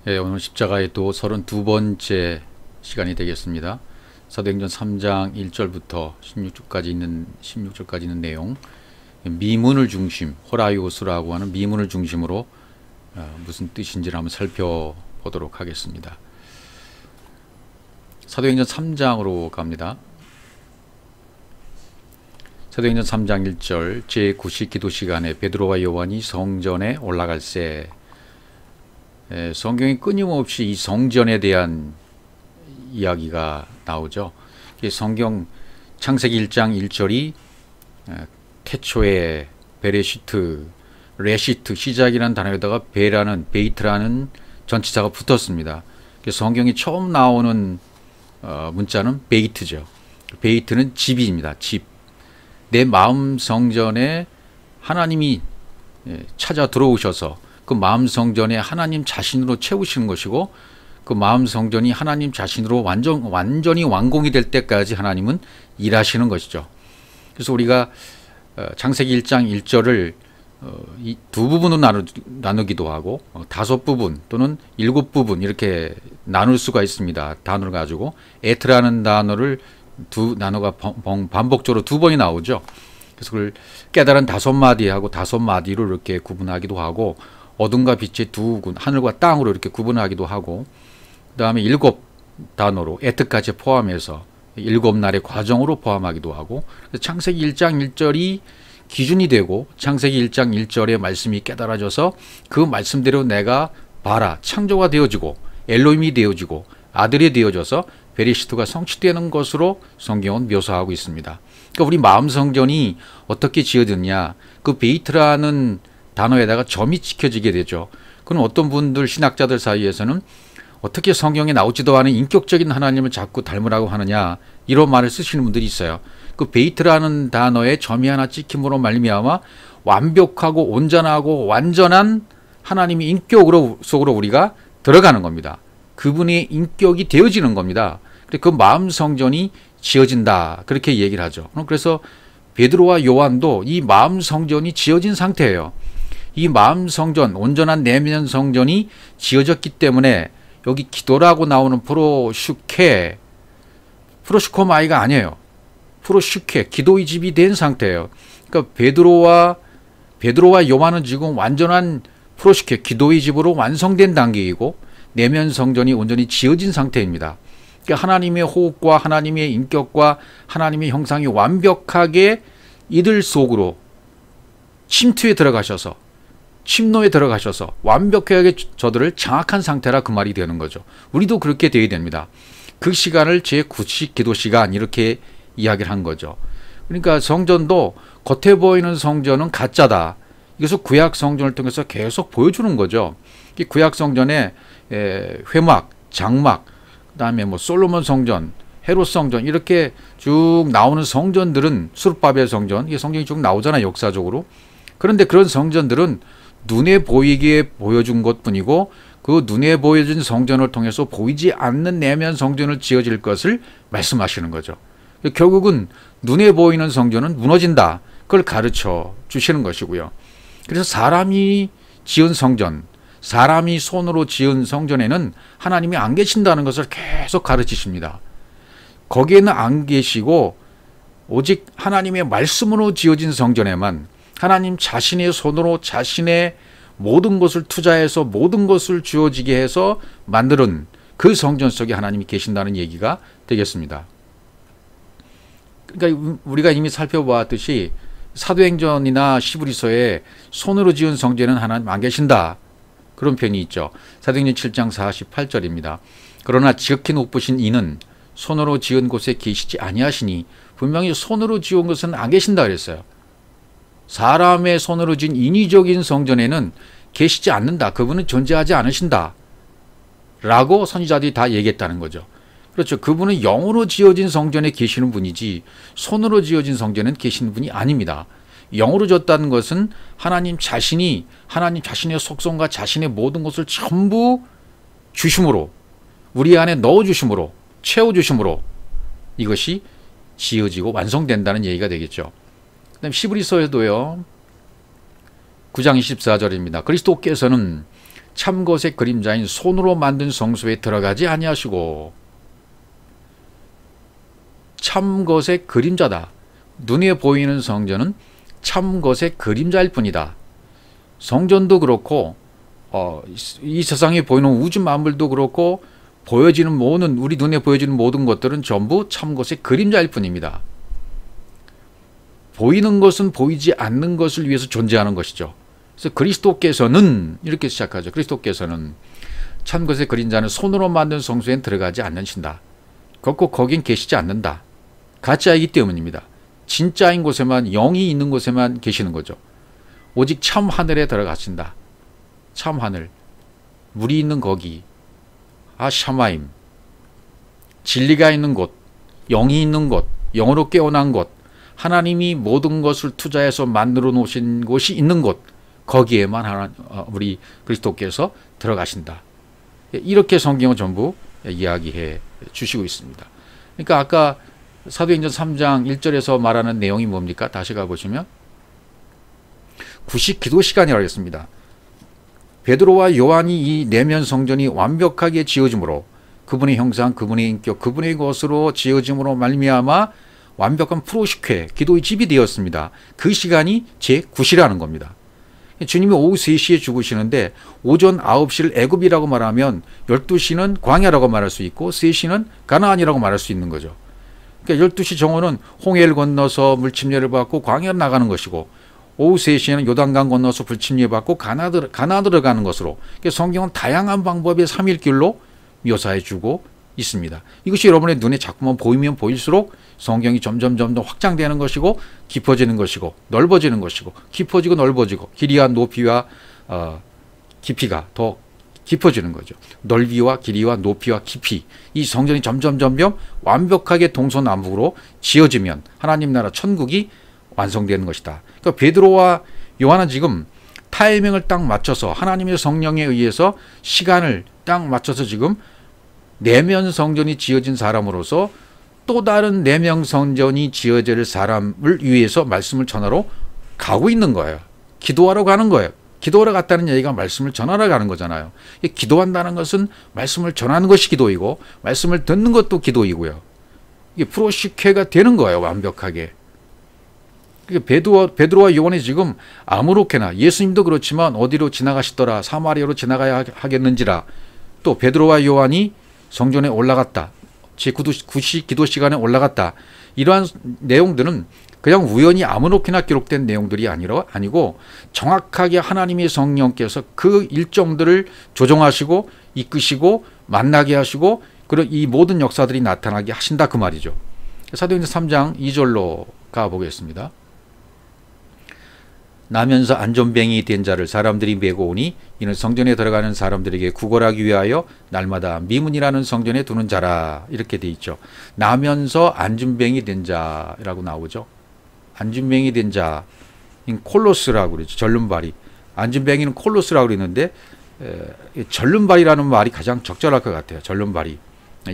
오늘 십자가의 도 32번째 시간이 되겠습니다. 사도행전 3장 1절부터 16절까지 있는 내용, 미문을 중심, 호라이오스라고 하는 미문을 중심으로 무슨 뜻인지를 한번 살펴보도록 하겠습니다. 사도행전 3장으로 갑니다. 사도행전 3장 1절, 제9시 기도 시간에 베드로와 요한이 성전에 올라갈새. 성경이 끊임없이 이 성전에 대한 이야기가 나오죠. 성경 창세기 1장 1절이 태초에 베레시트, 레시트, 시작이라는 단어에다가 베이트라는 전치사가 붙었습니다. 성경이 처음 나오는 문자는 베이트죠. 베이트는 집입니다. 집. 내 마음 성전에 하나님이 찾아 들어오셔서 그 마음 성전에 하나님 자신으로 채우시는 것이고, 그 마음 성전이 하나님 자신으로 완전히 완공이 될 때까지 하나님은 일하시는 것이죠. 그래서 우리가 창세기 1장 1절을 두 부분으로 나누기도 하고 5부분 또는 7부분 이렇게 나눌 수가 있습니다. 단어를 가지고 에트라는 단어를 단어가 반복적으로 2번이 나오죠. 그래서 그걸 깨달은 5마디하고 5마디로 이렇게 구분하기도 하고, 어둠과 빛의 2군, 하늘과 땅으로 이렇게 구분하기도 하고, 그 다음에 7단어로 에트까지 포함해서 7날의 과정으로 포함하기도 하고, 창세기 1장 1절이 기준이 되고 창세기 1장 1절의 말씀이 깨달아져서 그 말씀대로 내가 봐라, 창조가 되어지고 엘로힘이 되어지고 아들이 되어져서 베리시트가 성취되는 것으로 성경은 묘사하고 있습니다. 그러니까 우리 마음 성전이 어떻게 지어졌냐, 그 베이트라는 단어에다가 점이 찍혀지게 되죠. 그럼 어떤 분들, 신학자들 사이에서는 어떻게 성경에 나오지도 않은 인격적인 하나님을 자꾸 닮으라고 하느냐, 이런 말을 쓰시는 분들이 있어요. 그 베이트라는 단어에 점이 하나 찍힘으로 말미암아 완벽하고 온전하고 완전한 하나님의 인격 속으로 우리가 들어가는 겁니다. 그분의 인격이 되어지는 겁니다. 그 마음 성전이 지어진다, 그렇게 얘기를 하죠. 그래서 베드로와 요한도 이 마음 성전이 지어진 상태예요. 이 마음 성전, 온전한 내면 성전이 지어졌기 때문에 여기 기도라고 나오는 프로슈코마이가 아니에요. 프로슈케, 기도의 집이 된 상태예요. 그러니까 베드로와 요한은 지금 완전한 프로슈케, 기도의 집으로 완성된 단계이고, 내면 성전이 온전히 지어진 상태입니다. 그러니까 하나님의 호흡과 하나님의 인격과 하나님의 형상이 완벽하게 이들 속으로 침투에 들어가셔서, 침노에 들어가셔서 완벽하게 저들을 장악한 상태라 그 말이 되는 거죠. 우리도 그렇게 되어야 됩니다. 그 시간을 제9시 기도 시간, 이렇게 이야기를 한 거죠. 그러니까 성전도 겉에 보이는 성전은 가짜다, 이것을 구약 성전을 통해서 계속 보여주는 거죠. 구약 성전에 회막, 장막, 그다음에 솔로몬 성전, 헤롯 성전, 이렇게 쭉 나오는 성전들은, 수르바벨 성전, 이게 성경이 쭉 나오잖아요, 역사적으로. 그런데 그런 성전들은 눈에 보이게 보여준 것뿐이고, 그 눈에 보여준 성전을 통해서 보이지 않는 내면 성전을 지어질 것을 말씀하시는 거죠. 결국은 눈에 보이는 성전은 무너진다, 그걸 가르쳐 주시는 것이고요. 그래서 사람이 지은 성전, 사람이 손으로 지은 성전에는 하나님이 안 계신다는 것을 계속 가르치십니다. 거기에는 안 계시고 오직 하나님의 말씀으로 지어진 성전에만 하나님 자신의 손으로 자신의 모든 것을 투자해서 모든 것을 주어지게 해서 만드는 그 성전 속에 하나님이 계신다는 얘기가 되겠습니다. 그러니까 우리가 이미 살펴보았듯이 사도행전이나 시브리서에 손으로 지은 성전에는 하나님 안 계신다, 그런 표현이 있죠. 사도행전 7장 48절입니다. 그러나 지극히 높으신 이는 손으로 지은 곳에 계시지 아니하시니, 분명히 손으로 지은 것은 안 계신다 그랬어요. 사람의 손으로 지은 인위적인 성전에는 계시지 않는다, 그분은 존재하지 않으신다 라고 선지자들이 다 얘기했다는 거죠. 그렇죠. 그분은 영으로 지어진 성전에 계시는 분이지 손으로 지어진 성전에는 계시는 분이 아닙니다. 영으로 졌다는 것은 하나님 자신의 속성과 자신의 모든 것을 전부 주심으로, 우리 안에 넣어주심으로, 채워주심으로 이것이 지어지고 완성된다는 얘기가 되겠죠. 그 다음에 시브리서에도요, 9장 24절입니다. 그리스도께서는 참 것의 그림자인 손으로 만든 성소에 들어가지 아니하시고. 참 것의 그림자다. 눈에 보이는 성전은 참 것의 그림자일 뿐이다. 성전도 그렇고 이 세상에 보이는 우주 만물도 그렇고 보여지는 모든 우리 눈에 보여지는 모든 것들은 전부 참 것의 그림자일 뿐입니다. 보이는 것은 보이지 않는 것을 위해서 존재하는 것이죠. 그래서 그리스도께서는 이렇게 시작하죠. 그리스도께서는 참 것의 그림자는 손으로 만든 성소에 들어가지 않으신다. 거긴 계시지 않는다. 가짜이기 때문입니다. 진짜인 곳에만, 영이 있는 곳에만 계시는 거죠. 오직 참 하늘에 들어가신다. 참 하늘, 물이 있는 거기, 샤마임, 진리가 있는 곳, 영이 있는 곳, 영으로 깨어난 곳, 하나님이 모든 것을 투자해서 만들어 놓으신 곳이 있는 곳, 거기에만 우리 그리스도께서 들어가신다. 이렇게 성경은 전부 이야기해 주시고 있습니다. 그러니까 아까 사도행전 3장 1절에서 말하는 내용이 뭡니까? 다시 가보시면 구식 기도 시간이라고 했습니다. 베드로와 요한이 이 내면 성전이 완벽하게 지어짐으로 그분의 형상, 그분의 인격, 그분의 것으로 지어짐으로 말미암아 완벽한 프로식회, 기도의 집이 되었습니다. 그 시간이 제9시라는 겁니다. 주님이 오후 3시에 죽으시는데 오전 9시를 애굽이라고 말하면 12시는 광야라고 말할 수 있고 3시는 가나안이라고 말할 수 있는 거죠. 그러니까 12시 정오는 홍해를 건너서 물침례를 받고 광야로 나가는 것이고 오후 3시에는 요단강 건너서 불침례 받고 가나안으로 가는 것으로 성경은 다양한 방법의 삼일길로 묘사해 주고 있습니다. 이것이 여러분의 눈에 자꾸만 보이면 보일수록 성경이 점점 확장되는 것이고 깊어지는 것이고 넓어지는 것이고 깊어지고 넓어지고 길이와 높이와 깊이가 더 깊어지는 거죠. 넓이와 길이와 높이와 깊이 이 성전이 점점 완벽하게 동서남북으로 지어지면 하나님 나라 천국이 완성되는 것이다. 그러니까 베드로와 요한은 지금 타이밍을 딱 맞춰서 하나님의 성령에 의해서 시간을 딱 맞춰서 지금 내면 성전이 지어진 사람으로서 또 다른 내면 성전이 지어질 사람을 위해서 말씀을 전하러 가고 있는 거예요. 기도하러 가는 거예요. 기도하러 갔다는 얘기가 말씀을 전하러 가는 거잖아요. 기도한다는 것은 말씀을 전하는 것이 기도이고 말씀을 듣는 것도 기도이고요. 이게 프로식회가 되는 거예요. 완벽하게. 베드로와 요한이 지금 아무렇게나 예수님도 그렇지만 어디로 지나가시더라 사마리아로 지나가야 하겠는지라 또 베드로와 요한이 성전에 올라갔다. 제9시 기도 시간에 올라갔다. 이러한 내용들은 그냥 우연히 아무렇게나 기록된 내용들이 아니고 정확하게 하나님의 성령께서 그 일정들을 조정하시고 이끄시고 만나게 하시고 그런 이 모든 역사들이 나타나게 하신다 그 말이죠. 사도행전 3장 2절로 가보겠습니다. 나면서 안전뱅이 된 자를 사람들이 메고 오니 이는 성전에 들어가는 사람들에게 구걸하기 위하여 날마다 미문이라는 성전에 두는 자라. 이렇게 돼 있죠. 나면서 안전뱅이 된 자라고 나오죠. 안전뱅이 된 자, 콜로스라고 그러죠. 절름발이. 안전뱅이는 콜로스라고 그러는데 절름발이라는 말이 가장 적절할 것 같아요. 절름발이.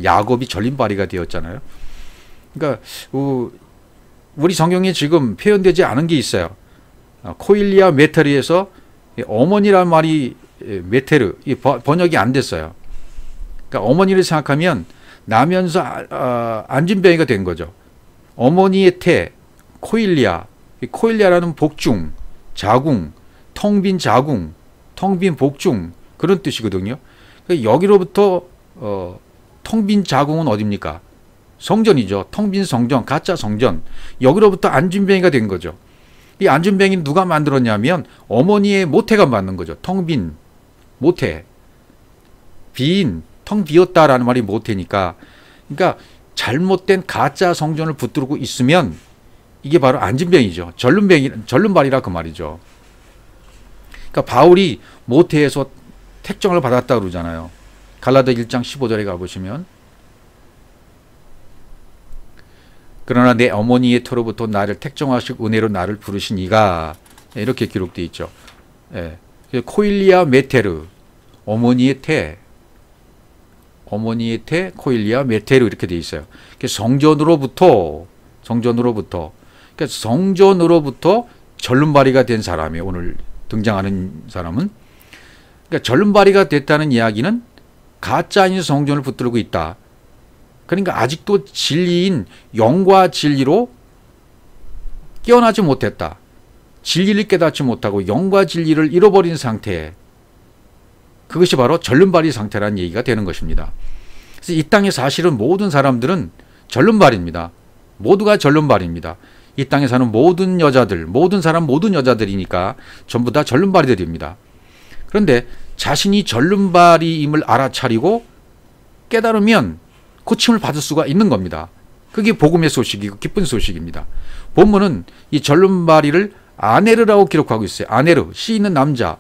야곱이 절름발이가 되었잖아요. 그러니까 우리 성경에 지금 표현되지 않은 게 있어요. 코일리아 메테르에서 어머니라는 말이 메테르 번역이 안 됐어요. 그러니까 어머니를 생각하면 나면서 안진뱅이가 된 거죠. 어머니의 태 코일리아라는 복중, 자궁, 텅 빈 자궁, 텅 빈 복중 그런 뜻이거든요. 그러니까 여기로부터 텅 빈 자궁은 어디입니까? 성전이죠. 텅 빈 성전, 가짜 성전. 여기로부터 안진뱅이가 된 거죠. 이 안전뱅이는 누가 만들었냐면 어머니의 모태가 만든 거죠. 텅 빈 모태. 텅 비었다라는 말이 모태니까. 그러니까 잘못된 가짜 성전을 붙들고 있으면 이게 바로 안전뱅이죠. 절름발이라 그 말이죠. 그러니까 바울이 모태에서 택정을 받았다고 그러잖아요. 갈라디아 1장 15절에 가보시면 그러나 내 어머니의 터로부터 나를 택정하시고 은혜로 나를 부르신 이가 이렇게 기록되어 있죠. 예. 코일리아 메테르 어머니의 태 코일리아 메테르 이렇게 되어 있어요. 성전으로부터 그러니까 성전으로부터 절름발이가 된 사람이 오늘 등장하는 사람은 그러니까 절름발이가 됐다는 이야기는 가짜인 성전을 붙들고 있다. 그러니까 아직도 진리인 영과 진리로 깨어나지 못했다. 진리를 깨닫지 못하고 영과 진리를 잃어버린 상태, 그것이 바로 절름발이 상태라는 얘기가 되는 것입니다. 그래서 이 땅에 사실은 모든 사람들은 절름발입니다. 모두가 절름발입니다. 이 땅에 사는 모든 여자들, 모든 사람, 모든 여자들이니까 전부 다 절름발이들입니다. 그런데 자신이 절름발임을 알아차리고 깨달으면 고침을 받을 수가 있는 겁니다. 그게 복음의 소식이고 기쁜 소식입니다. 본문은 이 절름발이를 아네르라고 기록하고 있어요. 아네르, 씨 있는 남자.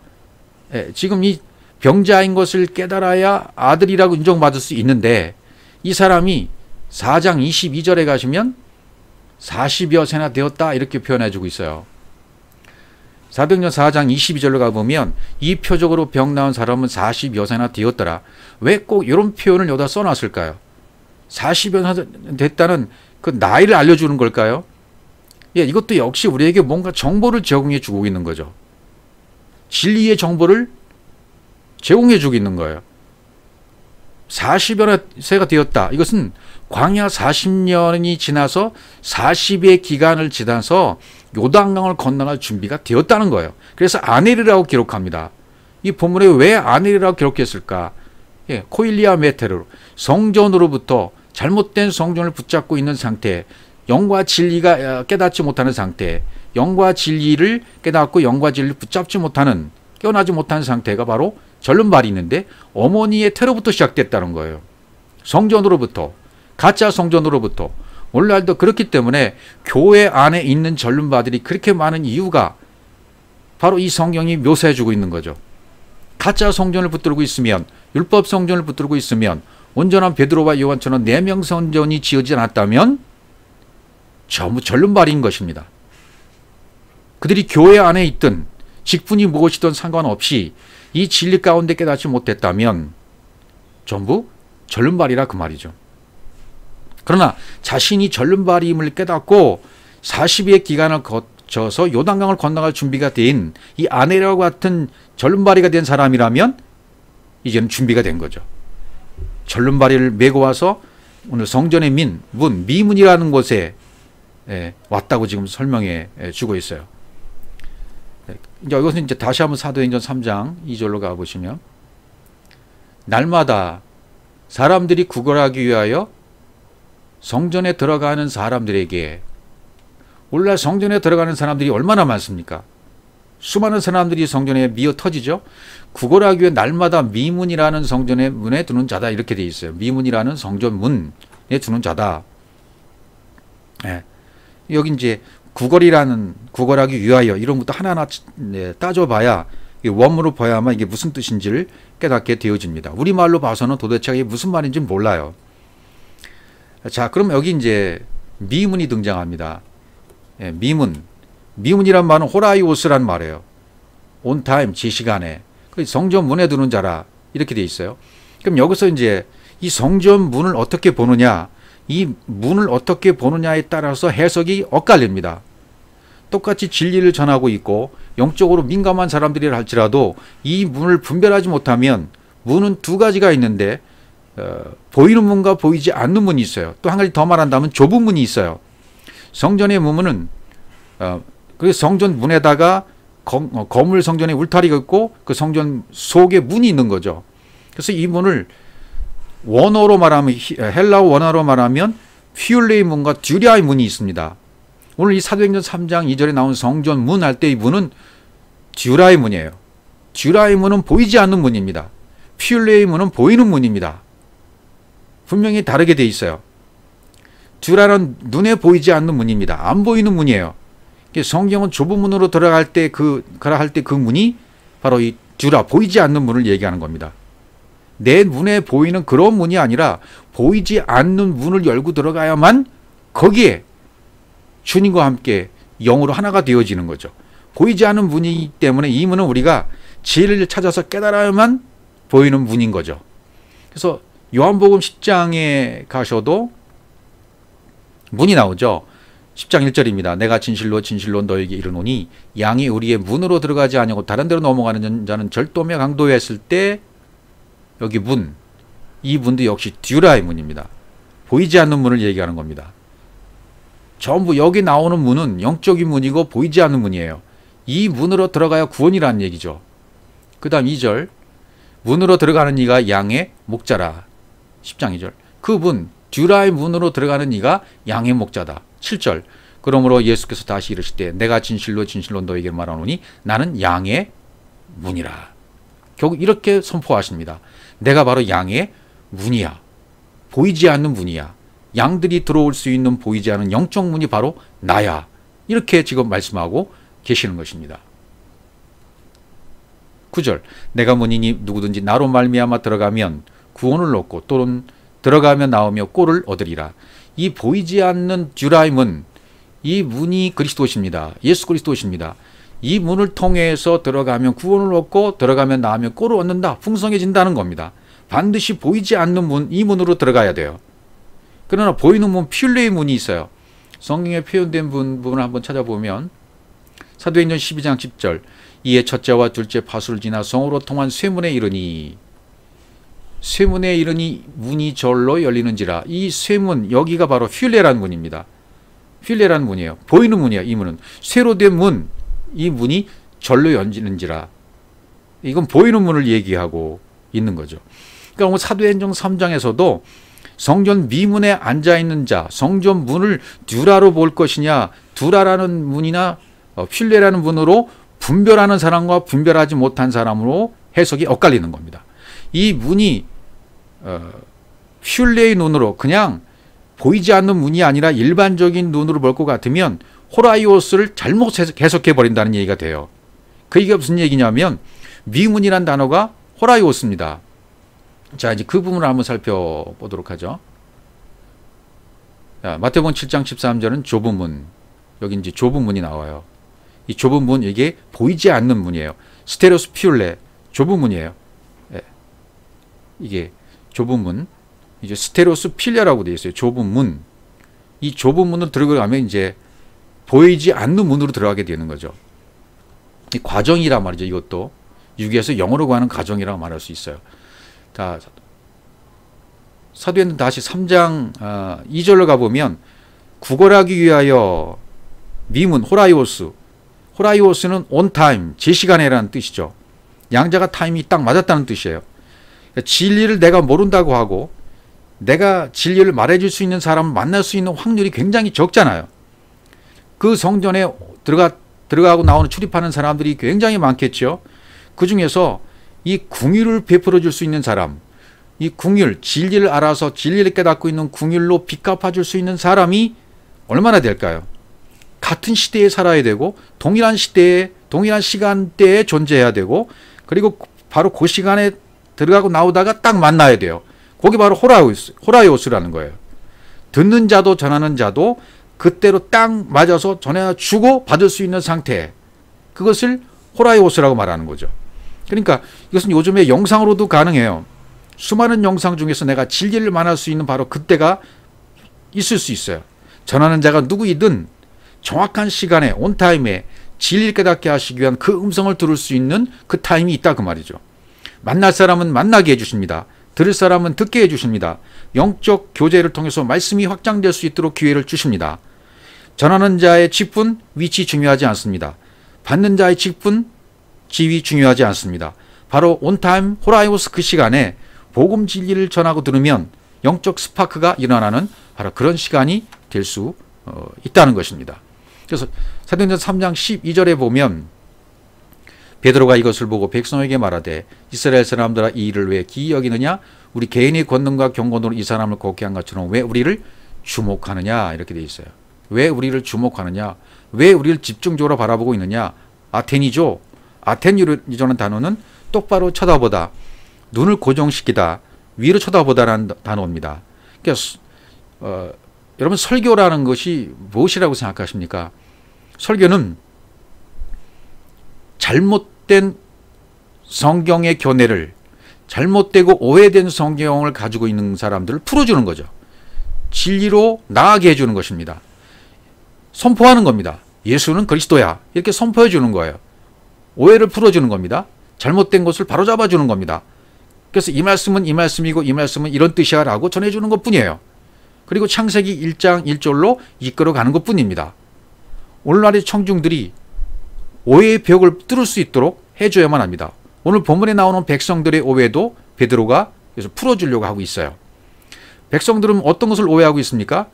지금 이 병자인 것을 깨달아야 아들이라고 인정받을 수 있는데, 이 사람이 4장 22절에 가시면 40여 세나 되었다 이렇게 표현해 주고 있어요. 사도행전 4장 22절로 가보면 이 표적으로 병 나은 사람은 40여 세나 되었더라. 왜 꼭 이런 표현을 여기다 써놨을까요? 40여 세나 됐다는 그 나이를 알려주는 걸까요? 예, 이것도 역시 우리에게 뭔가 정보를 제공해 주고 있는 거죠. 진리의 정보를 제공해 주고 있는 거예요. 40여 세가 되었다. 이것은 광야 40년이 지나서 40의 기간을 지나서 요단강을 건너갈 준비가 되었다는 거예요. 그래서 아네르라고 기록합니다. 이 본문에 왜 아네르라고 기록했을까? 예, 코일리아 메테르, 성전으로부터 잘못된 성전을 붙잡고 있는 상태, 영과 진리가 깨닫지 못하는 상태, 영과 진리를 깨닫고 영과 진리를 붙잡지 못하는, 깨어나지 못하는 상태가 바로 절름발이 있는데, 어머니의 태로부터 시작됐다는 거예요. 성전으로부터, 가짜 성전으로부터. 오늘날도 그렇기 때문에 교회 안에 있는 절름발들이 그렇게 많은 이유가 바로 이 성경이 묘사해 주고 있는 거죠. 가짜 성전을 붙들고 있으면, 율법 성전을 붙들고 있으면, 온전한 베드로와 요한처럼 4명 성전이 지어지지 않았다면 전부 절름발인 것입니다. 그들이 교회 안에 있든 직분이 무엇이든 상관없이 이 진리 가운데 깨닫지 못했다면 전부 절름발이라 그 말이죠. 그러나 자신이 절름발임을 깨닫고 40의 기간을 거쳐서 요단강을 건너갈 준비가 된 이 아네르와 같은 절름발이가 된 사람이라면 이제는 준비가 된 거죠. 절름발이를 메고 와서 오늘 성전의 문, 미문이라는 곳에 왔다고 지금 설명해 주고 있어요. 이제 이것은 이제 다시 한번 사도행전 3장 2절로 가보시면, 날마다 사람들이 구걸하기 위하여 성전에 들어가는 사람들에게, 오늘날 성전에 들어가는 사람들이 얼마나 많습니까? 수많은 사람들이 성전에 미어 터지죠. 구걸하기 위해 날마다 미문이라는 성전의 문에 두는 자다 이렇게 되어 있어요. 미문이라는 성전 문에 두는 자다. 여기 이제 구걸하기 위하여 이런 것도 하나하나 따져봐야, 원문으로 봐야만 이게 무슨 뜻인지를 깨닫게 되어집니다. 우리말로 봐서는 도대체 이게 무슨 말인지 몰라요. 자, 그럼 여기 이제 미문이 등장합니다. 미문이란 말은 호라이오스란 말이에요. on time, 제 시간에. 성전 문에 두는 자라 이렇게 돼 있어요. 그럼 여기서 이제 이 성전 문을 어떻게 보느냐, 이 문을 어떻게 보느냐에 따라서 해석이 엇갈립니다. 똑같이 진리를 전하고 있고 영적으로 민감한 사람들이라 할지라도 이 문을 분별하지 못하면, 문은 두 가지가 있는데 보이는 문과 보이지 않는 문이 있어요. 또 한 가지 더 말한다면 좁은 문이 있어요. 성전의 문은 그 성전 문에다가 거물 성전에 울타리가 있고 그 성전 속에 문이 있는 거죠. 그래서 이 문을 원어로 말하면, 헬라어 원어로 말하면 퓨레이 문과 듀리아의 문이 있습니다. 오늘 이 사도행전 3장 2절에 나온 성전 문 할 때 이 문은 듀라의 문이에요. 듀라의 문은 보이지 않는 문입니다. 퓨레이 문은 보이는 문입니다. 분명히 다르게 돼 있어요. 듀라는 눈에 보이지 않는 문입니다. 안 보이는 문이에요. 성경은 좁은 문으로 들어갈 때 가라 할 때 그 문이 바로 이 듀라, 보이지 않는 문을 얘기하는 겁니다. 내 눈에 보이는 그런 문이 아니라 보이지 않는 문을 열고 들어가야만 거기에 주님과 함께 영으로 하나가 되어지는 거죠. 보이지 않는 문이기 때문에 이 문은 우리가 진리를 찾아서 깨달아야만 보이는 문인 거죠. 그래서 요한복음 10장에 가셔도 문이 나오죠. 10장 1절입니다. 내가 진실로 진실로 너에게 이르노니 양이 우리의 문으로 들어가지 아니하고 다른 데로 넘어가는 자는 절도며 강도에 했을 때 여기 문, 이 문도 역시 듀라의 문입니다. 보이지 않는 문을 얘기하는 겁니다. 전부 여기 나오는 문은 영적인 문이고 보이지 않는 문이에요. 이 문으로 들어가야 구원이라는 얘기죠. 그 다음 2절 문으로 들어가는 이가 양의 목자라. 10장 2절 그 문, 듀라의 문으로 들어가는 이가 양의 목자다. 7절 그러므로 예수께서 다시 이르실 때 내가 진실로 진실로 너에게 말하노니 나는 양의 문이라. 결국 이렇게 선포하십니다. 내가 바로 양의 문이야. 보이지 않는 문이야. 양들이 들어올 수 있는 보이지 않는 영적 문이 바로 나야. 이렇게 지금 말씀하고 계시는 것입니다. 9절 내가 문이니 누구든지 나로 말미암아 들어가면 구원을 얻고 또는 들어가며 나오며 꼴을 얻으리라. 이 보이지 않는 듀라의 문, 이 문이 그리스도십니다. 예수 그리스도십니다. 이 문을 통해서 들어가면 구원을 얻고 들어가면 나오면 꼴을 얻는다. 풍성해진다는 겁니다. 반드시 보이지 않는 문, 이 문으로 들어가야 돼요. 그러나 보이는 문, 필레의 문이 있어요. 성경에 표현된 부분을 한번 찾아보면 사도행전 12장 10절 이에 첫째와 둘째 파수를 지나 성으로 통한 쇠문에 이르니 쇠문에 이르니 문이 절로 열리는지라. 이 쇠문, 여기가 바로 필레라는 문입니다. 필레라는 문이에요. 보이는 문이에요. 이 문은 쇠로 된 문, 이 문이 절로 열리는지라. 이건 보이는 문을 얘기하고 있는 거죠. 그러니까 사도행전 3장에서도 성전 미문에 앉아있는 자, 성전 문을 듀라로 볼 것이냐, 듀라라는 문이나 필레라는 문으로 분별하는 사람과 분별하지 못한 사람으로 해석이 엇갈리는 겁니다. 이 문이 필레의 눈으로 그냥 보이지 않는 문이 아니라 일반적인 눈으로 볼 것 같으면 호라이오스를 잘못 해석해버린다는 얘기가 돼요. 그 얘기가 무슨 얘기냐면 미문이란 단어가 호라이오스입니다. 자, 이제 그 부분을 한번 살펴보도록 하죠. 자, 마태복음 7장 13절은 좁은 문. 여기 이제 좁은 문이 나와요. 이 좁은 문, 이게 보이지 않는 문이에요. 스테레오스 피울레, 좁은 문이에요. 예. 이게 좁은 문. 이제 스테레오스 필레라고 되어 있어요. 좁은 문. 이 좁은 문으로 들어가면 이제 보이지 않는 문으로 들어가게 되는 거죠. 이 과정이란 말이죠. 이것도 유기에서 영어로 가는 과정이라고 말할 수 있어요. 자, 사도행전 다시 3장 2절로 가보면 구걸하기 위하여 미문 호라이오스, 호라이오스는 on time, 제 시간에라는 뜻이죠. 양자가 타임이 딱 맞았다는 뜻이에요. 진리를 내가 모른다고 하고 내가 진리를 말해줄 수 있는 사람을 만날 수 있는 확률이 굉장히 적잖아요. 그 성전에 들어가고 나오는 출입하는 사람들이 굉장히 많겠죠. 그 중에서 이 궁율을 베풀어 줄 수 있는 사람, 이 궁율, 진리를 알아서 진리를 깨닫고 있는 궁율로 빚갚아 줄 수 있는 사람이 얼마나 될까요? 같은 시대에 살아야 되고 동일한 시대에 동일한 시간대에 존재해야 되고 그리고 바로 그 시간에 들어가고 나오다가 딱 만나야 돼요. 그게 바로 호라이오스라는 거예요. 듣는 자도 전하는 자도 그때로 딱 맞아서 전해주고 받을 수 있는 상태, 그것을 호라이오스라고 말하는 거죠. 그러니까 이것은 요즘에 영상으로도 가능해요. 수많은 영상 중에서 내가 진리를 만날 수 있는 바로 그때가 있을 수 있어요. 전하는 자가 누구이든 정확한 시간에 온타임에 진리를 깨닫게 하시기 위한 그 음성을 들을 수 있는 그 타임이 있다 그 말이죠. 만날 사람은 만나게 해주십니다. 들을 사람은 듣게 해주십니다. 영적 교제를 통해서 말씀이 확장될 수 있도록 기회를 주십니다. 전하는 자의 직분, 위치 중요하지 않습니다. 받는 자의 직분, 지위 중요하지 않습니다. 바로 온타임 호라이오스 그 시간에 복음 진리를 전하고 들으면 영적 스파크가 일어나는 바로 그런 시간이 될 수 있다는 것입니다. 그래서 사도행전 3장 12절에 보면 베드로가 이것을 보고 백성에게 말하되 이스라엘 사람들아 이 일을 왜 기이 여기느냐? 우리 개인의 권능과 경건으로 이 사람을 걷게 한 것처럼 왜 우리를 주목하느냐? 이렇게 되어 있어요. 왜 우리를 주목하느냐? 왜 우리를 집중적으로 바라보고 있느냐? 아테니죠. 아테니라는 단어는 똑바로 쳐다보다, 눈을 고정시키다, 위로 쳐다보다라는 단어입니다. 그러니까 여러분 설교라는 것이 무엇이라고 생각하십니까? 설교는 잘못된 성경의 교내를, 잘못되고 오해된 성경을 가지고 있는 사람들을 풀어주는 거죠. 진리로 나아가게 해주는 것입니다. 선포하는 겁니다. 예수는 그리스도야. 이렇게 선포해 주는 거예요. 오해를 풀어주는 겁니다. 잘못된 것을 바로잡아 주는 겁니다. 그래서 이 말씀은 이 말씀이고 이 말씀은 이런 뜻이야 라고 전해주는 것뿐이에요. 그리고 창세기 1장 1절로 이끌어가는 것뿐입니다. 오늘날의 청중들이 오해의 벽을 뚫을 수 있도록 해줘야만 합니다. 오늘 본문에 나오는 백성들의 오해도 베드로가 그래서 풀어주려고 하고 있어요. 백성들은 어떤 것을 오해하고 있습니까?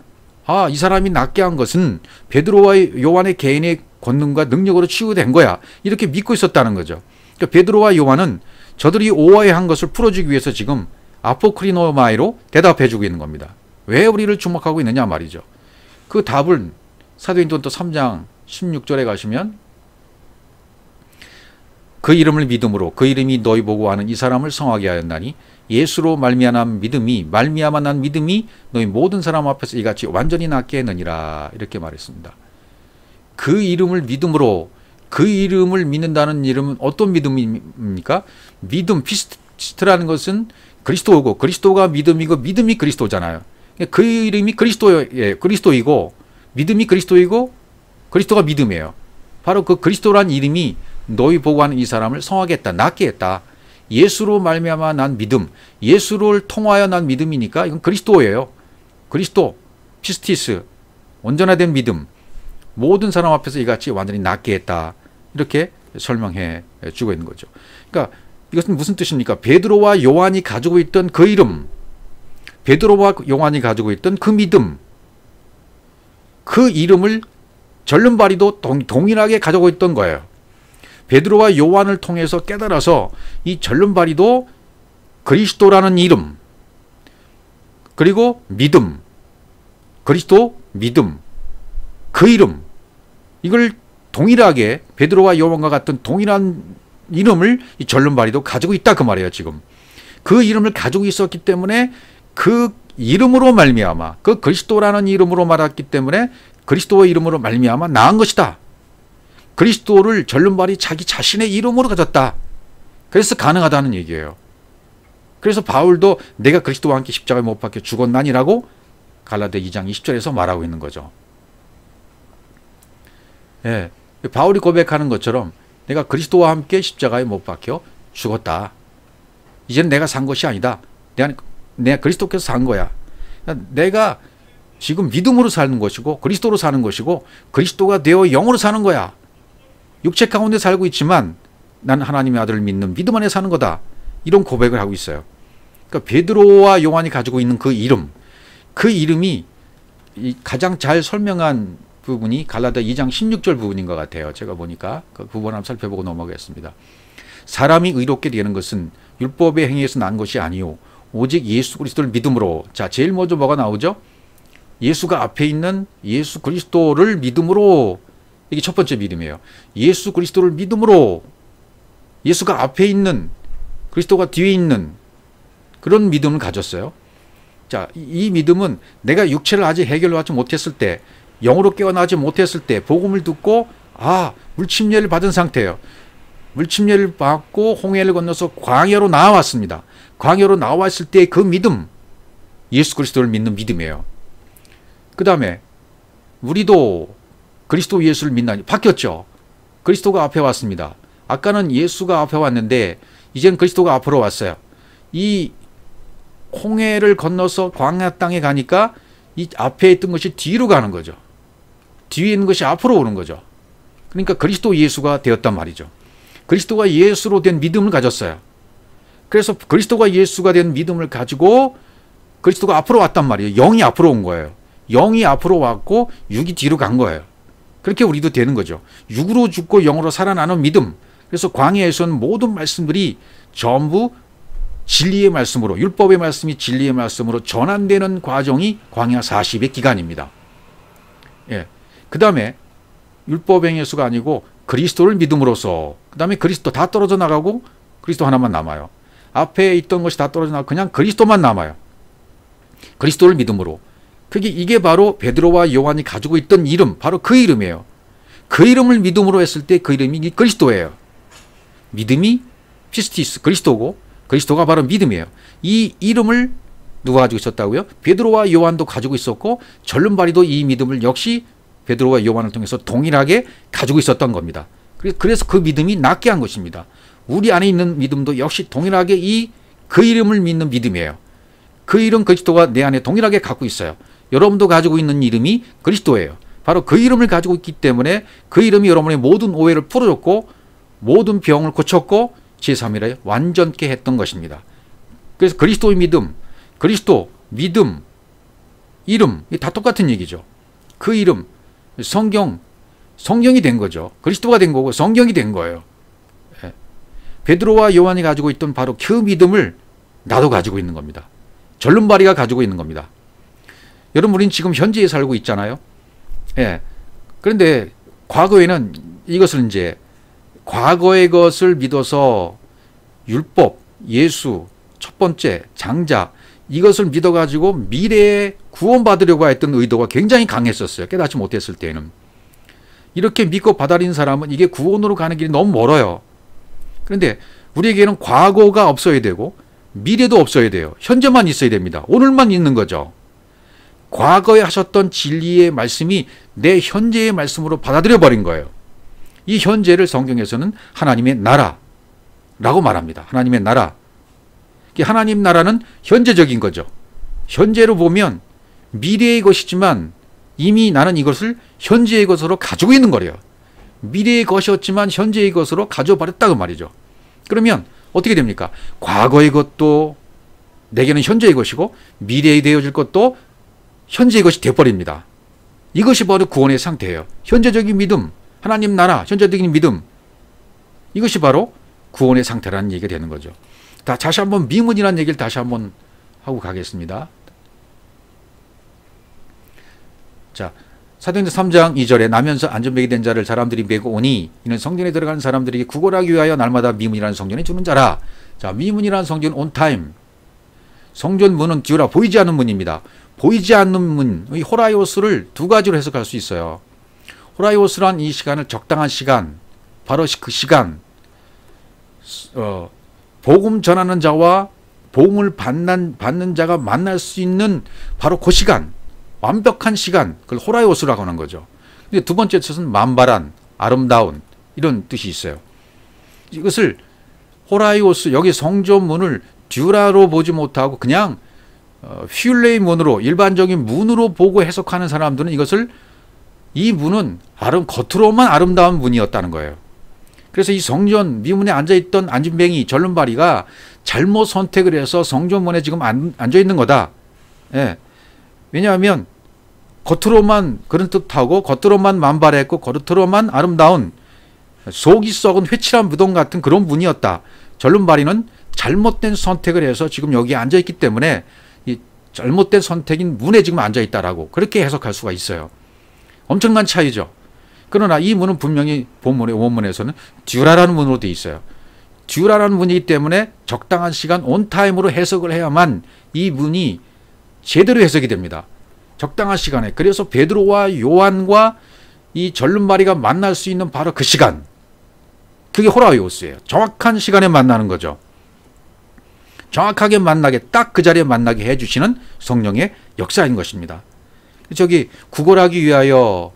아, 이 사람이 낫게 한 것은 베드로와 요한의 개인의 권능과 능력으로 치유된 거야. 이렇게 믿고 있었다는 거죠. 그러니까 베드로와 요한은 저들이 오해한 것을 풀어주기 위해서 지금 아포크리노마이로 대답해주고 있는 겁니다. 왜 우리를 주목하고 있느냐 말이죠. 그 답을 사도행전 또 3장 16절에 가시면 그 이름을 믿음으로 그 이름이 너희 보고 아는 이 사람을 성하게 하였나니 예수로 말미암아 난 믿음이 너희 모든 사람 앞에서 이같이 완전히 낫게 했느니라 이렇게 말했습니다. 그 이름을 믿음으로 그 이름을 믿는다는 이름은 어떤 믿음입니까? 믿음 피스트라는 것은 그리스도고 그리스도가 믿음이고 믿음이 그리스도잖아요. 그 이름이 그리스도이고 믿음이 그리스도이고 그리스도가 믿음이에요. 바로 그 그리스도란 이름이 너희 보고 하는 이 사람을 성하겠다, 낫게 했다. 예수로 말미암아 난 믿음, 예수를 통하여 난 믿음이니까 이건 그리스도예요. 그리스도, 피스티스, 온전화된 믿음, 모든 사람 앞에서 이같이 완전히 낫게 했다. 이렇게 설명해 주고 있는 거죠. 그러니까 이것은 무슨 뜻입니까? 베드로와 요한이 가지고 있던 그 이름, 베드로와 요한이 가지고 있던 그 믿음, 그 이름을 절름발이도 동일하게 가지고 있던 거예요. 베드로와 요한을 통해서 깨달아서 이 절름발이도 그리스도라는 이름, 그리고 믿음, 그리스도 믿음, 그 이름, 이걸 동일하게 베드로와 요한과 같은 동일한 이름을 이 절름발이도 가지고 있다 그 말이에요. 지금 그 이름을 가지고 있었기 때문에 그 이름으로 말미암아 그 그리스도라는 이름으로 말했기 때문에 그리스도의 이름으로 말미암아 나은 것이다. 그리스도를 절름발이 자기 자신의 이름으로 가졌다. 그래서 가능하다는 얘기예요. 그래서 바울도 내가 그리스도와 함께 십자가에 못 박혀 죽었나니라고 갈라디아 2장 20절에서 말하고 있는 거죠. 예, 바울이 고백하는 것처럼 내가 그리스도와 함께 십자가에 못 박혀 죽었다. 이제는 내가 산 것이 아니다. 내가 그리스도께서 산 거야. 내가 지금 믿음으로 사는 것이고 그리스도로 사는 것이고 그리스도가 되어 영으로 사는 거야. 육체 가운데 살고 있지만 난 하나님의 아들을 믿는 믿음 안에 사는 거다. 이런 고백을 하고 있어요. 그러니까 베드로와 요한이 가지고 있는 그 이름, 그 이름이 가장 잘 설명한 부분이 갈라디아 2장 16절 부분인 것 같아요. 제가 보니까 그 부분 한번 살펴보고 넘어가겠습니다. 사람이 의롭게 되는 것은 율법의 행위에서 난 것이 아니요 오직 예수 그리스도를 믿음으로. 자, 제일 먼저 뭐가 나오죠? 예수가 앞에 있는 예수 그리스도를 믿음으로. 이게 첫 번째 믿음이에요. 예수 그리스도를 믿음으로. 예수가 앞에 있는 그리스도가 뒤에 있는 그런 믿음을 가졌어요. 자, 이 믿음은 내가 육체를 아직 해결하지 못했을 때, 영으로 깨어나지 못했을 때 복음을 듣고 물침례를 받은 상태예요. 물침례를 받고 홍해를 건너서 광야로 나왔습니다. 광야로 나왔을 때 그 믿음, 예수 그리스도를 믿는 믿음이에요. 그 다음에 우리도 그리스도 예수를 믿나니 바뀌었죠. 그리스도가 앞에 왔습니다. 아까는 예수가 앞에 왔는데 이제는 그리스도가 앞으로 왔어요. 이 홍해를 건너서 광야 땅에 가니까 이 앞에 있던 것이 뒤로 가는 거죠. 뒤에 있는 것이 앞으로 오는 거죠. 그러니까 그리스도 예수가 되었단 말이죠. 그리스도가 예수로 된 믿음을 가졌어요. 그래서 그리스도가 예수가 된 믿음을 가지고 그리스도가 앞으로 왔단 말이에요. 영이 앞으로 온 거예요. 영이 앞으로 왔고 육이 뒤로 간 거예요. 그렇게 우리도 되는 거죠. 육으로 죽고 영으로 살아나는 믿음. 그래서 광야에서는 모든 말씀들이 전부 진리의 말씀으로, 율법의 말씀이 진리의 말씀으로 전환되는 과정이 광야 40의 기간입니다. 예. 그 다음에 율법의 예수가 아니고 그리스도를 믿음으로써, 그 다음에 그리스도 다 떨어져 나가고 그리스도 하나만 남아요. 앞에 있던 것이 다 떨어져 나가고 그냥 그리스도만 남아요. 그리스도를 믿음으로. 이게 바로 베드로와 요한이 가지고 있던 이름, 바로 그 이름이에요. 그 이름을 믿음으로 했을 때 그 이름이 그리스도예요. 믿음이 피스티스, 그리스도고 그리스도가 바로 믿음이에요. 이 이름을 누가 가지고 있었다고요? 베드로와 요한도 가지고 있었고 절름발이도 이 믿음을 역시 베드로와 요한을 통해서 동일하게 가지고 있었던 겁니다. 그래서 그 믿음이 낫게 한 것입니다. 우리 안에 있는 믿음도 역시 동일하게 그 이름을 믿는 믿음이에요. 그 이름 그리스도가 내 안에 동일하게 갖고 있어요. 여러분도 가지고 있는 이름이 그리스도예요. 바로 그 이름을 가지고 있기 때문에 그 이름이 여러분의 모든 오해를 풀어줬고 모든 병을 고쳤고 제3일에 완전케 했던 것입니다. 그래서 그리스도의 믿음, 그리스도, 믿음, 이름 다 똑같은 얘기죠. 그 이름, 성경이 된 거죠. 그리스도가 된 거고 성경이 된 거예요. 베드로와 요한이 가지고 있던 바로 그 믿음을 나도 가지고 있는 겁니다. 절름발이가 가지고 있는 겁니다. 여러분, 우리는 지금 현재에 살고 있잖아요. 그런데 과거에는 이것을 이제 과거의 것을 믿어서 율법, 예수, 첫 번째, 장자 이것을 믿어가지고 미래에 구원받으려고 했던 의도가 굉장히 강했었어요. 깨닫지 못했을 때는. 이렇게 믿고 받아들인 사람은 이게 구원으로 가는 길이 너무 멀어요. 그런데 우리에게는 과거가 없어야 되고 미래도 없어야 돼요. 현재만 있어야 됩니다. 오늘만 있는 거죠. 과거에 하셨던 진리의 말씀이 내 현재의 말씀으로 받아들여 버린 거예요. 이 현재를 성경에서는 하나님의 나라라고 말합니다. 하나님의 나라. 하나님 나라는 현재적인 거죠. 현재로 보면 미래의 것이지만 이미 나는 이것을 현재의 것으로 가지고 있는 거래요. 미래의 것이었지만 현재의 것으로 가져버렸다고 말이죠. 그러면 어떻게 됩니까? 과거의 것도 내게는 현재의 것이고 미래에 되어질 것도 현재의 것이 되어버립니다. 이것이 바로 구원의 상태예요. 현재적인 믿음, 하나님 나라, 현재적인 믿음, 이것이 바로 구원의 상태라는 얘기가 되는 거죠. 다시 한번 미문이라는 얘기를 다시 한번 하고 가겠습니다. 자, 사도행전 3장 2절에 나면서 안전뱅이 된 자를 사람들이 메고 오니 이는 성전에 들어가는 사람들에게 구걸하기 위하여 날마다 미문이라는 성전에 주는 자라. 자, 미문이라는 성전은 온타임. 성전 문은 디오라, 보이지 않는 문입니다. 보이지 않는 문, 이 호라이오스를 두 가지로 해석할 수 있어요. 호라이오스란 이 시간을 적당한 시간, 바로 그 시간, 복음 전하는 자와 복음을 받는 자가 만날 수 있는 바로 그 시간, 완벽한 시간, 그걸 호라이오스라고 하는 거죠. 근데 두 번째 뜻은 만발한, 아름다운 이런 뜻이 있어요. 이것을 호라이오스, 여기 성전문을 듀라로 보지 못하고 그냥 휘울레의 문으로, 일반적인 문으로 보고 해석하는 사람들은 이것을, 이 문은 겉으로만 아름다운 문이었다는 거예요. 그래서 이 성전 미문에 앉아있던 안진뱅이 절름발이가 잘못 선택을 해서 성전문에 지금 앉아있는 거다. 왜냐하면 겉으로만 그런 뜻하고 겉으로만 만발했고 겉으로만 아름다운 속이 썩은 회칠한 무덤 같은 그런 문이었다. 절름발이는 잘못된 선택을 해서 지금 여기에 앉아있기 때문에 이 잘못된 선택인 문에 지금 앉아있다라고 그렇게 해석할 수가 있어요. 엄청난 차이죠. 그러나 이 문은 분명히 원문에서는 듀라라는 문으로 되어 있어요. 듀라라는 문이기 때문에 적당한 시간 온타임으로 해석을 해야만 이 문이 제대로 해석이 됩니다. 적당한 시간에. 그래서 베드로와 요한과 이 절름발이가 만날 수 있는 바로 그 시간, 그게 호라이오스예요. 정확한 시간에 만나는 거죠. 정확하게 만나게, 딱 그 자리에 만나게 해주시는 성령의 역사인 것입니다. 저기 구걸이라는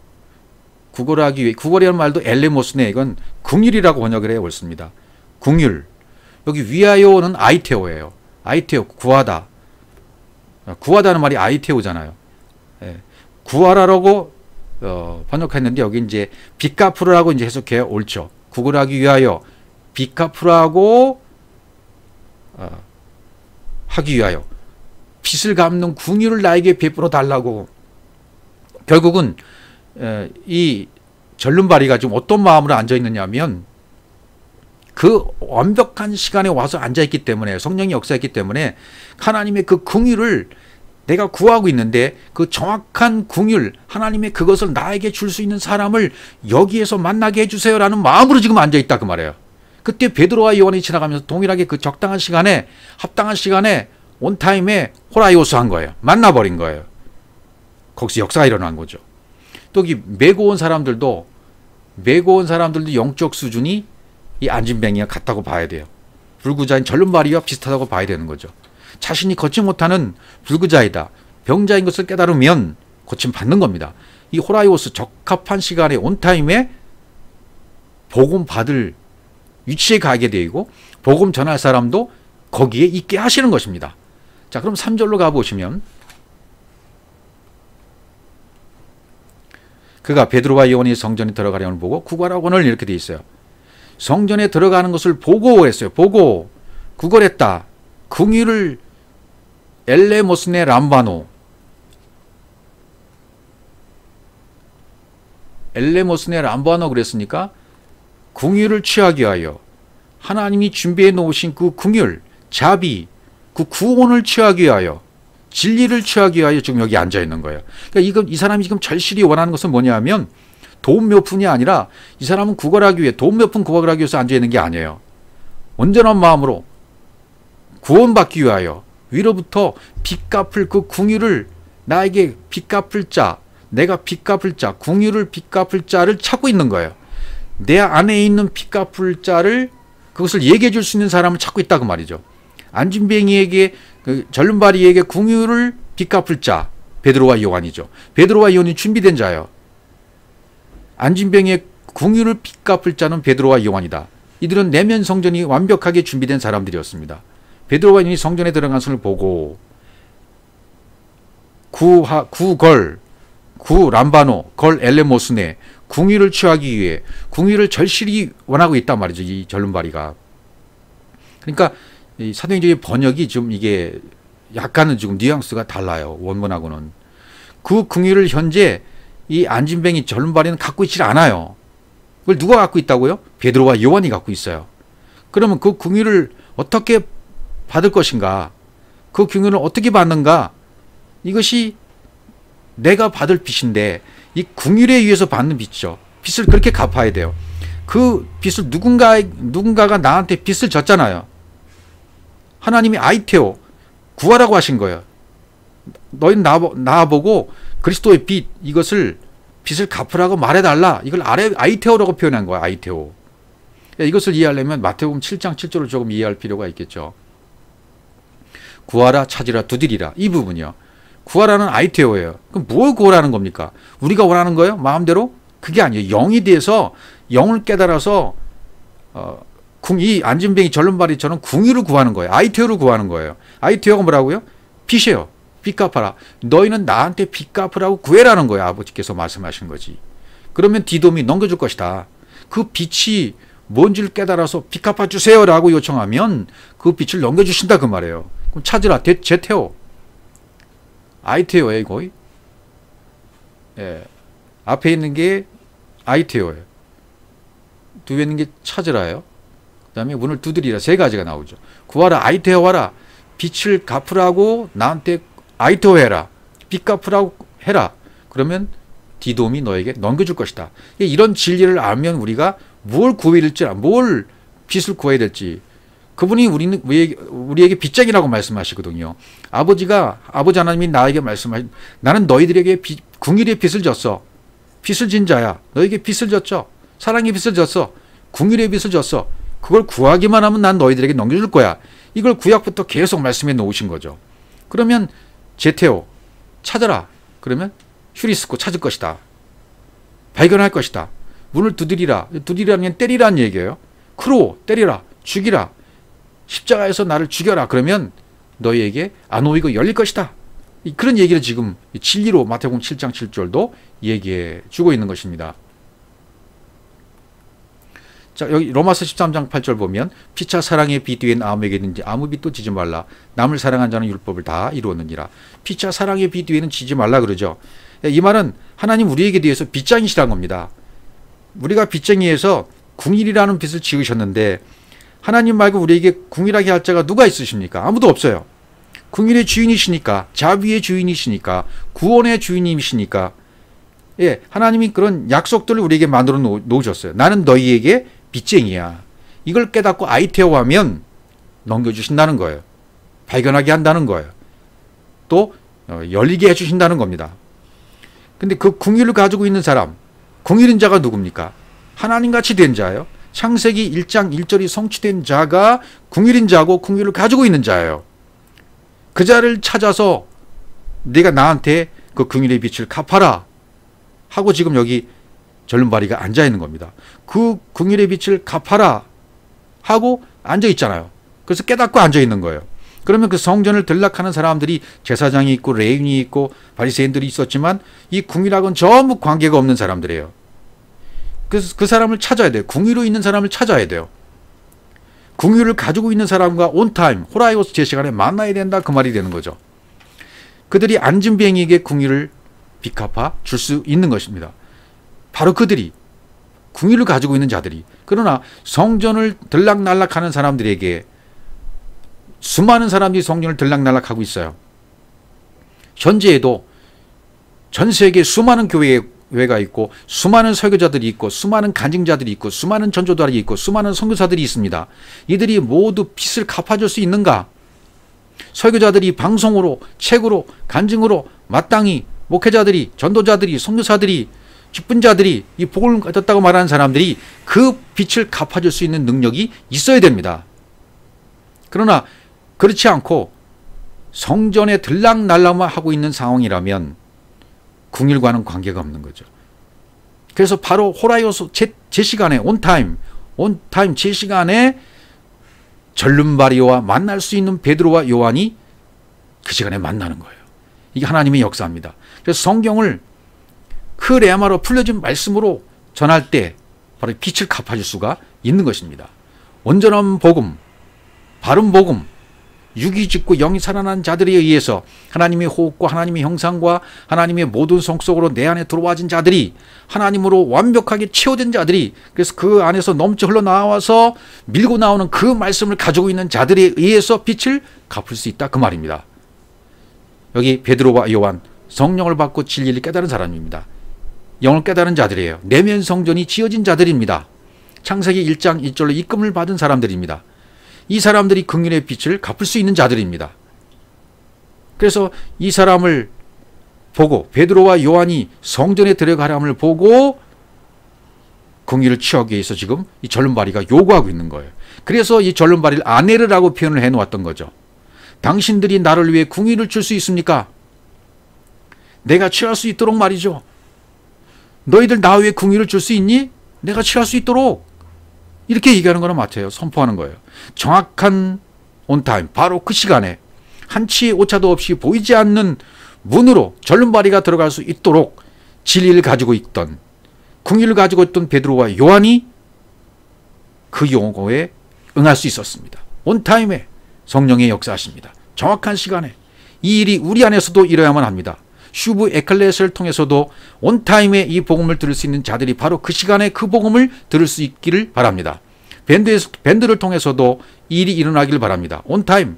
말도 엘레모스네, 이건 궁율이라고 번역을 해 옳습니다. 궁율. 여기 위하여는 아이테오예요. 아이테오, 구하다. 구하다는 말이 아이테오잖아요. 구하라라고 번역했는데 여기 이제 빚갚으라고 이제 해석해 옳죠. 구걸하기 위하여, 빚갚으라고 하기 위하여, 빚을 갚는 궁율을 나에게 베풀어 달라고. 결국은 이 절름발이가 지금 어떤 마음으로 앉아 있느냐 하면 그 완벽한 시간에 와서 앉아 있기 때문에, 성령이 역사했기 때문에 하나님의 그 궁율을 내가 구하고 있는데 그 정확한 궁율, 하나님의 그것을 나에게 줄 수 있는 사람을 여기에서 만나게 해주세요 라는 마음으로 지금 앉아 있다 그 말이에요. 그때 베드로와 요한이 지나가면서 동일하게 그 적당한 시간에, 합당한 시간에, 온타임에 호라이오스 한 거예요. 만나버린 거예요. 거기서 역사가 일어난 거죠. 또 이 메고 온 사람들도 영적 수준이 이 안진뱅이와 같다고 봐야 돼요. 불구자인 절름발이와 비슷하다고 봐야 되는 거죠. 자신이 걷지 못하는 불구자이다, 병자인 것을 깨달으면 고침 받는 겁니다. 이 호라이오스 적합한 시간에 온타임에 복음 받을 위치에 가게 되고 복음 전할 사람도 거기에 있게 하시는 것입니다. 자, 그럼 3절로 가보시면 그가 베드로와 요한이 성전에 들어가려는 보고 구걸하고는 이렇게 되어 있어요. 성전에 들어가는 것을 보고 했어요. 보고 구걸했다. 궁유를 엘레모스네 람바노 엘레모스네 람바노 그랬으니까 궁유를 취하기 위하여 하나님이 준비해 놓으신 그 궁율, 자비, 그 구원을 취하기 위하여 진리를 취하기 위하여 지금 여기 앉아 있는 거예요. 그러니까 이 사람이 지금 절실히 원하는 것은 뭐냐면 돈 몇 푼이 아니라 이 사람은 구걸하기 위해 돈 몇 푼 구걸하기 위해서 앉아 있는 게 아니에요. 온전한 마음으로 구원받기 위하여 위로부터 빚 갚을 그 궁유를 나에게 빚 갚을 자, 내가 빚 갚을 자, 궁유를 빚 갚을 자를 찾고 있는 거예요. 내 안에 있는 빚 갚을 자를 그것을 얘기해 줄 수 있는 사람을 찾고 있다 그 말이죠. 안진뱅이에게 그 절름발이에게 궁유를 빚 갚을 자 베드로와 요한이죠. 베드로와 요한이 준비된 자예요. 안진뱅이의 궁유를 빚 갚을 자는 베드로와 요한이다. 이들은 내면 성전이 완벽하게 준비된 사람들이었습니다. 베드로와 요한이 성전에 들어간 것을 보고 구 람바노 걸 엘레모스네 궁유를 취하기 위해 궁유를 절실히 원하고 있단 말이죠. 이 절름발이가. 그러니까 이 사도행전의 번역이 좀 이게 약간은 지금 뉘앙스가 달라요. 원문하고는. 그 궁유를 현재 이 안진뱅이 절름발이는 갖고 있지 않아요. 그걸 누가 갖고 있다고요? 베드로와 요한이 갖고 있어요. 그러면 그 궁유를 어떻게 받을 것인가? 그 궁유를 어떻게 받는가? 이것이 내가 받을 빚인데 이 궁율에 의해서 받는 빚이죠. 빚을 그렇게 갚아야 돼요. 그 빚을 누군가가 나한테 빚을 졌잖아요. 하나님이 아이테오 구하라고 하신 거예요. 너희는 나보고 그리스도의 빚 이것을 빚을 갚으라고 말해달라. 이걸 아이테오라고 표현한 거야. 아이테오. 이것을 이해하려면 마태복음 7장 7절을 조금 이해할 필요가 있겠죠. 구하라 찾으라 두드리라 이 부분이요. 구하라는 아이테오예요. 그럼 뭘 구하라는 겁니까? 우리가 원하는 거예요? 마음대로? 그게 아니에요. 영이 돼서 영을 깨달아서 이 안진뱅이 절름발이처럼 궁유를 구하는 거예요. 아이테오를 구하는 거예요. 아이테오가 뭐라고요? 빚이에요. 빚 갚아라. 너희는 나한테 빚 갚으라고 구해라는 거예요. 아버지께서 말씀하신 거지. 그러면 디돔이 넘겨줄 것이다. 그 빚이 뭔지를 깨달아서 빚 갚아주세요 라고 요청하면 그 빚을 넘겨주신다 그 말이에요. 그럼 찾으라. 제테오. 아이테오예요, 거의. 예. 앞에 있는 게 아이테오예요. 뒤에 있는 게 찾으라예요. 그 다음에 문을 두드리라. 세 가지가 나오죠. 구하라, 아이테오 와라. 빚을 갚으라고 나한테 아이테오 해라. 빚 갚으라고 해라. 그러면 디돔이 너에게 넘겨줄 것이다. 이런 진리를 알면 우리가 뭘 구해야 될지, 뭘 빚을 구해야 될지. 그분이 우리에게 빚쟁이라고 말씀하시거든요. 아버지 하나님이 나에게 말씀하신 나는 너희들에게 궁일의 빚을 졌어. 빚을 진 자야. 너에게 빚을 졌죠. 사랑의 빚을 졌어. 궁일의 빚을 졌어. 그걸 구하기만 하면 난 너희들에게 넘겨줄 거야. 이걸 구약부터 계속 말씀해 놓으신 거죠. 그러면 제테오 찾아라. 그러면 휴리스코 찾을 것이다. 발견할 것이다. 문을 두드리라. 두드리라는 때리라는 얘기예요. 크로 때리라. 죽이라. 십자가에서 나를 죽여라. 그러면 너희에게 아노이고 열릴 것이다. 그런 얘기를 지금 진리로 마태복음 7장 7절도 얘기해 주고 있는 것입니다. 자, 여기 로마서 13장 8절 보면 피차 사랑의 빚 뒤엔 아무에게든지 아무 빚도 지지 말라. 남을 사랑한 자는 율법을 다 이루었느니라. 피차 사랑의 빚 뒤에는 지지 말라 그러죠. 이 말은 하나님 우리에게 대해서 빚쟁이시라는 겁니다. 우리가 빚쟁이에서 궁일이라는 빚을 지으셨는데 하나님 말고 우리에게 궁일하게 할 자가 누가 있으십니까? 아무도 없어요. 궁일의 주인이시니까, 자비의 주인이시니까, 구원의 주인이시니까, 예, 하나님이 그런 약속들을 우리에게 만들어 놓으셨어요. 나는 너희에게 빚쟁이야. 이걸 깨닫고 아이테오하면 넘겨주신다는 거예요. 발견하게 한다는 거예요. 또 열리게 해주신다는 겁니다. 근데 그 궁일을 가지고 있는 사람, 궁일인 자가 누굽니까? 하나님같이 된 자예요. 창세기 1장 1절이 성취된 자가 궁일인 자고 궁일을 가지고 있는 자예요. 그 자를 찾아서 네가 나한테 그 궁일의 빛을 갚아라. 하고 지금 여기 절름발이가 앉아 있는 겁니다. 그 긍휼의 빛을 갚아라 하고 앉아 있잖아요. 그래서 깨닫고 앉아 있는 거예요. 그러면 그 성전을 들락하는 사람들이 제사장이 있고 레위인이 있고 바리새인들이 있었지만 이 긍휼하고는 전부 관계가 없는 사람들이에요. 그래서 그 사람을 찾아야 돼요. 긍휼로 있는 사람을 찾아야 돼요. 긍휼을 가지고 있는 사람과 온타임 호라이오스 제 시간에 만나야 된다, 그 말이 되는 거죠. 그들이 앉은 뱅이에게 긍휼을 빚갚아 줄 수 있는 것입니다. 바로 그들이, 긍휼을 가지고 있는 자들이. 그러나 성전을 들락날락하는 사람들에게 수많은 사람들이 성전을 들락날락하고 있어요. 현재에도 전 세계에 수많은 교회가 있고 수많은 설교자들이 있고 수많은 간증자들이 있고 수많은 전도자들이 있고 수많은 선교사들이 있습니다. 이들이 모두 빚을 갚아줄 수 있는가? 설교자들이 방송으로, 책으로, 간증으로 마땅히 목회자들이, 전도자들이, 선교사들이, 직분자들이 이 복을 가졌다고 말하는 사람들이 그 빚을 갚아줄 수 있는 능력이 있어야 됩니다. 그러나 그렇지 않고 성전에 들락날락만 하고 있는 상황이라면 긍휼과는 관계가 없는 거죠. 그래서 바로 호라이오스 제 시간에 온타임 제 시간에 절름발이와 만날 수 있는 베드로와 요한이 그 시간에 만나는 거예요. 이게 하나님의 역사입니다. 그래서 성경을 그 레마로 풀려진 말씀으로 전할 때 바로 빛을 갚아줄 수가 있는 것입니다. 온전한 복음, 바른 복음, 육이 짓고 영이 살아난 자들에 의해서 하나님의 호흡과 하나님의 형상과 하나님의 모든 성 속으로 내 안에 들어와진 자들이, 하나님으로 완벽하게 채워진 자들이, 그래서 그 안에서 넘쳐 흘러나와서 밀고 나오는 그 말씀을 가지고 있는 자들에 의해서 빛을 갚을 수 있다, 그 말입니다. 여기 베드로와 요한, 성령을 받고 진리를 깨달은 사람입니다. 영을 깨달은 자들이에요. 내면 성전이 지어진 자들입니다. 창세기 1장 1절로 입금을 받은 사람들입니다. 이 사람들이 긍휼의 빛을 갚을 수 있는 자들입니다. 그래서 이 사람을 보고 베드로와 요한이 성전에 들어가람을 보고 긍휼을 취하기 위해서 지금 이 절름발이가 요구하고 있는 거예요. 그래서 이 절름발이를 아네르라고 표현을 해놓았던 거죠. 당신들이 나를 위해 긍휼을 줄 수 있습니까? 내가 취할 수 있도록 말이죠. 너희들 나 위해 긍휼을 줄 수 있니? 내가 취할 수 있도록. 이렇게 얘기하는 거는 맞아요. 선포하는 거예요. 정확한 온타임, 바로 그 시간에 한치의 오차도 없이 보이지 않는 문으로 절름발이가 들어갈 수 있도록 진리를 가지고 있던, 긍휼을 가지고 있던 베드로와 요한이 그 요구에 응할 수 있었습니다. 온타임에 성령의 역사하십니다. 정확한 시간에. 이 일이 우리 안에서도 이뤄야만 합니다. 슈브 에클레시아를 통해서도 온타임에 이 복음을 들을 수 있는 자들이 바로 그 시간에 그 복음을 들을 수 있기를 바랍니다. 밴드를 통해서도 이 일이 일어나기를 바랍니다. 온타임,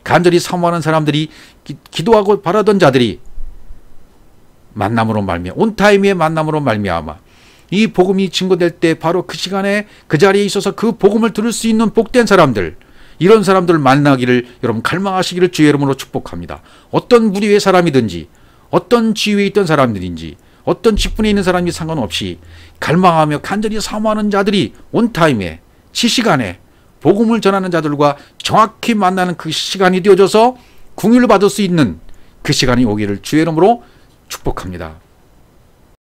간절히 사모하는 사람들이, 기도하고 바라던 자들이 만남으로 말미암아, 온타임의 만남으로 말미암아 이 복음이 증거될 때 바로 그 시간에 그 자리에 있어서 그 복음을 들을 수 있는 복된 사람들, 이런 사람들을 만나기를 여러분 갈망하시기를 주의 이름으로 축복합니다. 어떤 무리의 사람이든지, 어떤 지위에 있던 사람들인지, 어떤 직분에 있는 사람이 상관없이 갈망하며 간절히 사모하는 자들이 온타임에, 시시간에 복음을 전하는 자들과 정확히 만나는 그 시간이 되어져서 긍휼을 받을 수 있는 그 시간이 오기를 주의 이름으로 축복합니다.